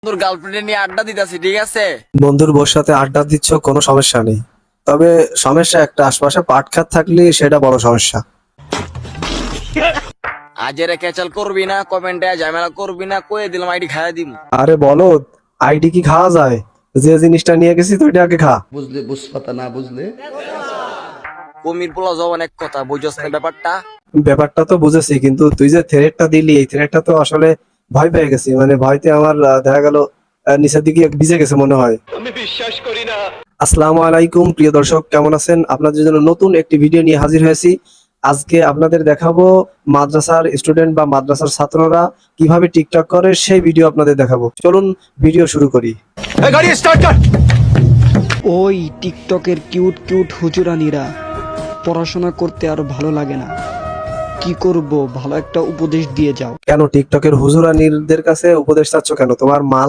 তোর গার্লফ্রেন্ড নিয়ে আড্ডা দিতেছি, ঠিক আছে? বন্ধুর বউর সাথে আড্ডা দিচ্ছ, কোনো সমস্যা নেই। তবে সমস্যা একটা, আশপাশে পাট খাত থাকলে সেটা বড় সমস্যা। আজেরে ক্যাচাল করবি না, কমেন্টে ঝামেলা করবি না, কয়ে দিলাম আইডি খাইয়া দিম। আরে বলো, আইডি কি খাওয়া যায়? যে জিনিসটা নিয়ে গেছি তো ওইটা আগে খা। বুঝলে বুঝপাতা না বুঝলে কমির পোলা জবান এক কথা, বুঝছস না ব্যাপারটা? ব্যাপারটা তো বুঝেছি, কিন্তু তুই যে থ্রেটটা দিলি, এই থ্রেটটা তো আসলে ভয় পেয়ে গেছি। মানে ভয়তে আমার দেখা গেল নিচের দিকে ভিজে গেছে মনে হয়। আমি বিশ্বাস করি না। আসসালামু আলাইকুম প্রিয় দর্শক, কেমন আছেন? আপনাদের জন্য নতুন একটি ভিডিও নিয়ে হাজির হয়েছি। আজকে আপনাদের দেখাবো মাদ্রাসার স্টুডেন্ট বা মাদ্রাসার ছাত্ররা কিভাবে টিকটক করে, সেই ভিডিও আপনাদের দেখাবো। চলুন ভিডিও শুরু করি। ওই টিকটকের কিউট কিউট হুজুরানিরা, পড়াশোনা করতে আর ভালো লাগে না, কি করব? ভালো একটা উপদেশ দিয়ে যাও। কেন টিকটকের হুজুরানিদের কাছে উপদেশ চাচ্ছ কেন? তোমার মাল